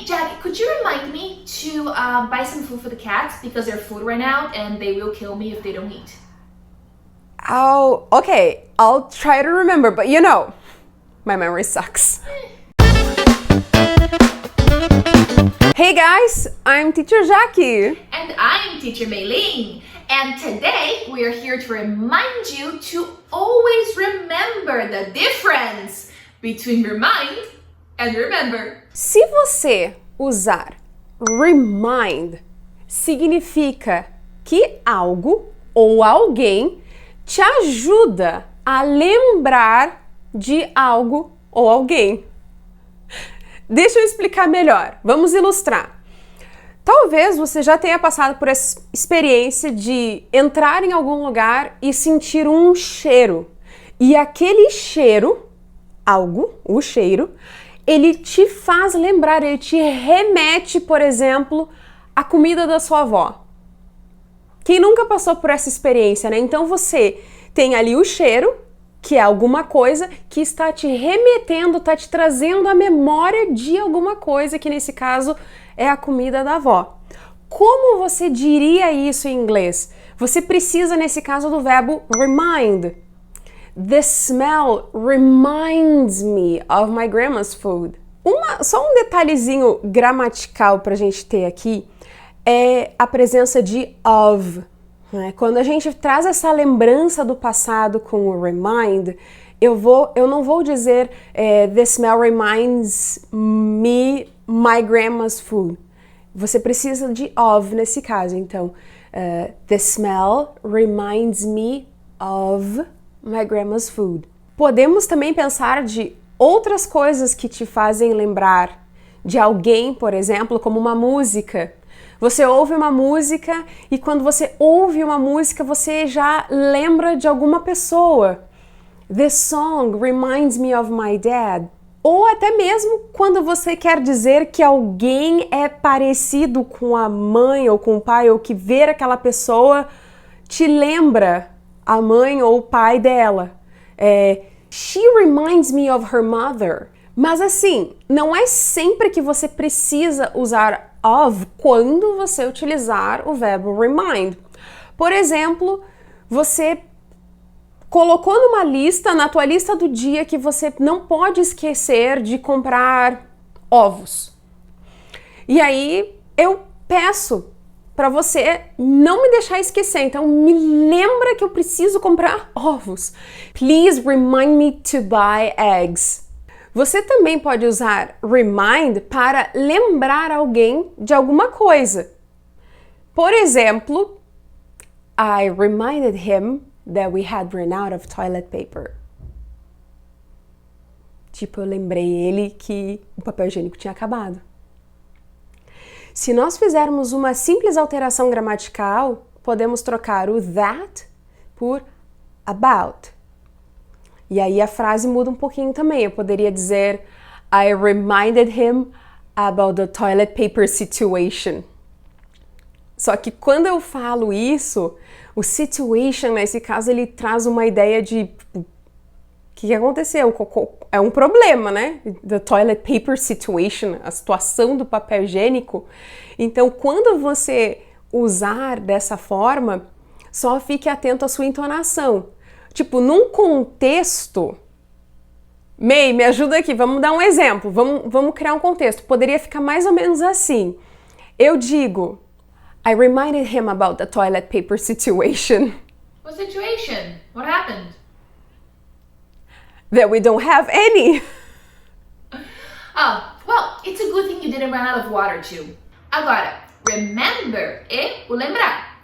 Jack, could you remind me to buy some food for the cats because their food ran out and they will kill me if they don't eat? Oh, okay. I'll try to remember, but my memory sucks. Hey guys, I'm Teacher Jackie. And I'm Teacher Mei-Ling. And today we are here to remind you to always remember the difference between remind and remember. Se você usar remind, significa que algo ou alguém te ajuda a lembrar de algo ou alguém. Deixa eu explicar melhor. Vamos ilustrar. Talvez você já tenha passado por essa experiência de entrar em algum lugar e sentir um cheiro. E aquele cheiro, o cheiro, ele te faz lembrar, ele te remete, por exemplo, à comida da sua avó. Quem nunca passou por essa experiência, né? Então você tem ali o cheiro, que é alguma coisa que está te remetendo, está te trazendo a memória de alguma coisa, que nesse caso é a comida da avó. Como você diria isso em inglês? Você precisa, nesse caso, do verbo remind. The smell reminds me of my grandma's food. Só um detalhezinho gramatical para a gente ter aqui é a presença de of. Né? Quando a gente traz essa lembrança do passado com o remind, eu não vou dizer the smell reminds me my grandma's food. Você precisa de of nesse caso. Então, the smell reminds me of my grandma's food. Podemos também pensar de outras coisas que te fazem lembrar de alguém, por exemplo, como uma música. Você ouve uma música e quando você ouve uma música, você já lembra de alguma pessoa. This song reminds me of my dad. Ou até mesmo quando você quer dizer que alguém é parecido com a mãe ou com o pai, ou que ver aquela pessoa te lembra a mãe ou o pai dela. She reminds me of her mother. Mas assim, não é sempre que você precisa usar of quando você utilizar o verbo remind. Por exemplo, você colocou numa lista, na tua lista do dia, que você não pode esquecer de comprar ovos. E aí eu peço para você não me deixar esquecer. Então me lembra que eu preciso comprar ovos. Please remind me to buy eggs. Você também pode usar remind para lembrar alguém de alguma coisa. Por exemplo, I reminded him that we had run out of toilet paper. Tipo, eu lembrei ele que o papel higiênico tinha acabado. Se nós fizermos uma simples alteração gramatical, podemos trocar o that por about. E aí a frase muda um pouquinho também. Eu poderia dizer I reminded him about the toilet paper situation. Só que quando eu falo isso, o situation, nesse caso, ele traz uma ideia de o que aconteceu? É um problema, né? The toilet paper situation, a situação do papel higiênico. Então, quando você usar dessa forma, só fique atento à sua entonação. Tipo, num contexto... May, me ajuda aqui, vamos dar um exemplo, vamos criar um contexto. Poderia ficar mais ou menos assim. Eu digo, I reminded him about the toilet paper situation. What situation? What happened? That we don't have any. Oh, well, it's a good thing you didn't run out of water too. Agora, remember é o lembrar.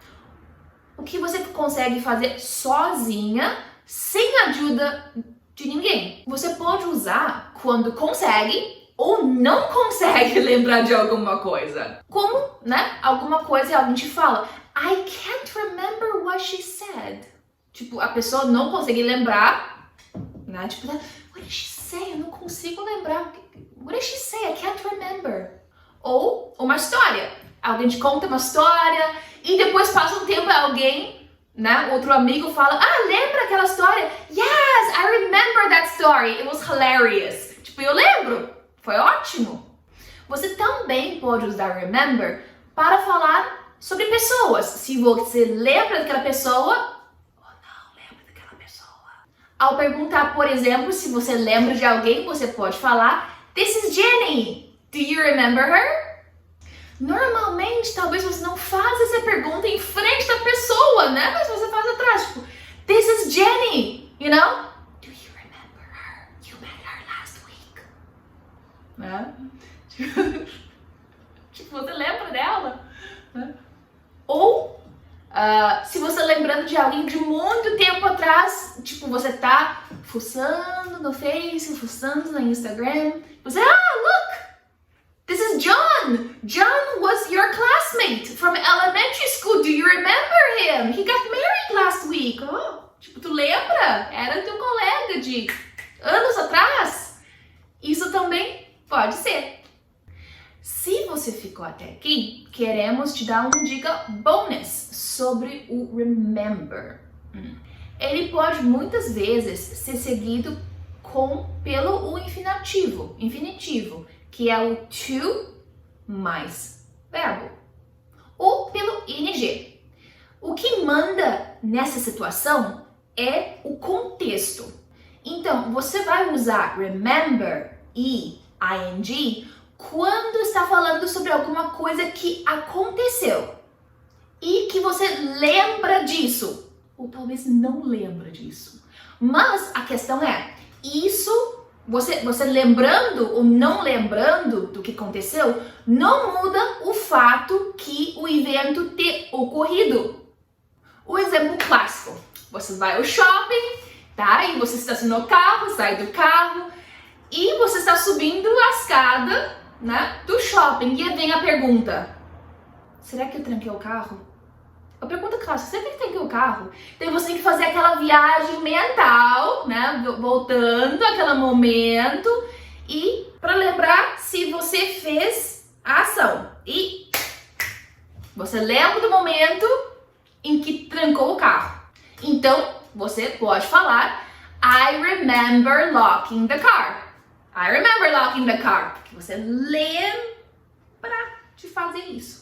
O que você consegue fazer sozinha, sem ajuda de ninguém. Você pode usar quando consegue ou não consegue lembrar de alguma coisa. Como, né? Alguma coisa e alguém te fala, I can't remember what she said. Tipo, a pessoa não consegue lembrar, né? Tipo, what did she say? Eu não consigo lembrar. What did she say? I can't remember. Ou uma história. Alguém te conta uma história e depois passa um tempo alguém, né? Outro amigo fala, lembra aquela história? Yes, I remember that story. It was hilarious. Tipo, eu lembro. Foi ótimo. Você também pode usar remember para falar sobre pessoas. Se você lembra daquela pessoa ou não lembra daquela pessoa. Ao perguntar, por exemplo, se você lembra de alguém, você pode falar This is Jenny. Do you remember her? Normalmente, talvez você não faça essa pergunta em frente da pessoa, né? Mas você faz atrás, tipo, This is Jenny, you know? Do you remember her? You met her last week. Né? Tipo, você lembra dela? Né? Ou, se você lembrando de alguém de muito tempo atrás, tipo, você tá fuçando no Face, fuçando no Instagram, você, look! This is John! John was your classmate from elementary school. Do you remember him? He got married last week. Oh, tipo, tu lembra? Era teu colega de anos atrás. Isso também pode ser. Se você ficou até aqui, queremos te dar uma dica bônus sobre o remember. Ele pode muitas vezes ser seguido pelo infinitivo, que é o to mais verbo, ou pelo ing. O que manda nessa situação é o contexto. Então, você vai usar remember e ing quando está falando sobre alguma coisa que aconteceu e que você lembra disso, ou talvez não lembra disso. Mas a questão é, você lembrando ou não lembrando do que aconteceu, não muda o fato que o evento ter ocorrido. O exemplo clássico, você vai ao shopping, tá? E você estaciona o carro, sai do carro e você está subindo a escada, né, do shopping. E vem a pergunta, será que eu tranquei o carro? A pergunta clássica, será que eu tranquei o carro? Então você tem que fazer aquela viagem mental, né, voltando àquele momento e para lembrar se você fez a ação. E você lembra do momento em que trancou o carro. Então você pode falar I remember locking the car. I remember locking the car. Porque você lembra de fazer isso.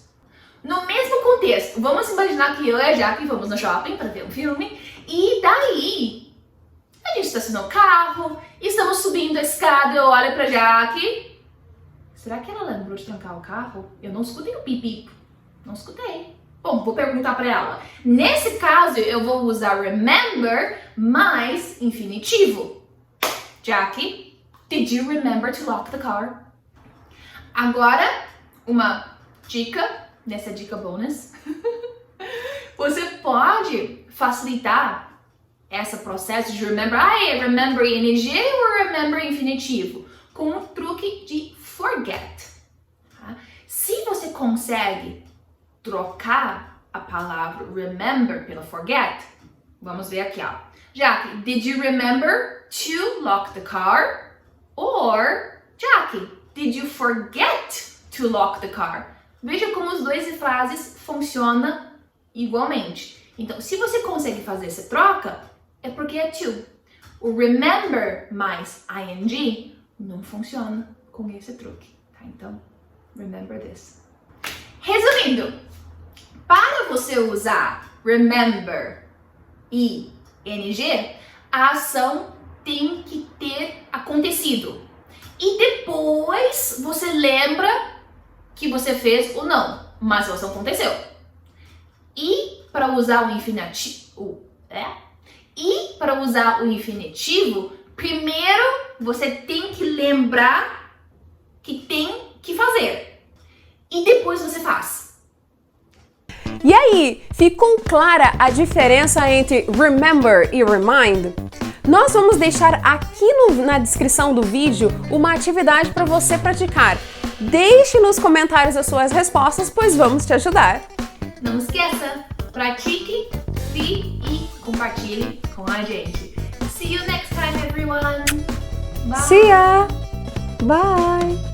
No mesmo contexto, vamos imaginar que eu e a Jaque vamos no shopping para ver um filme e daí a gente estacionou o carro, estamos subindo a escada, eu olho para a Jaque. Será que ela lembrou de trancar o carro? Eu não escutei o pipi. Não escutei. Bom, vou perguntar para ela. Nesse caso, eu vou usar remember mais infinitivo. Jaque, did you remember to lock the car? Agora, uma dica. Nessa dica bônus, você pode facilitar esse processo de remember, remember ing ou remember infinitivo, com o truque de forget. Tá? Se você consegue trocar a palavra remember pelo forget, vamos ver aqui, ó. Jaque, did you remember to lock the car? Or, Jaque, did you forget to lock the car? Veja como as duas frases funcionam igualmente. Então, se você consegue fazer essa troca, é porque é to. O remember mais ing não funciona com esse truque. Tá? Então, remember this. Resumindo, para você usar remember e ing, a ação tem que ter acontecido. E depois você lembra que você fez ou não, mas a ação aconteceu. E para usar o infinitivo, primeiro você tem que lembrar que tem que fazer. E depois você faz. E aí, ficou clara a diferença entre remember e remind? Nós vamos deixar aqui na descrição do vídeo uma atividade para você praticar. Deixe nos comentários as suas respostas, pois vamos te ajudar. Não esqueça, pratique, crie e compartilhe com a gente. See you next time, everyone. Bye. See ya. Bye.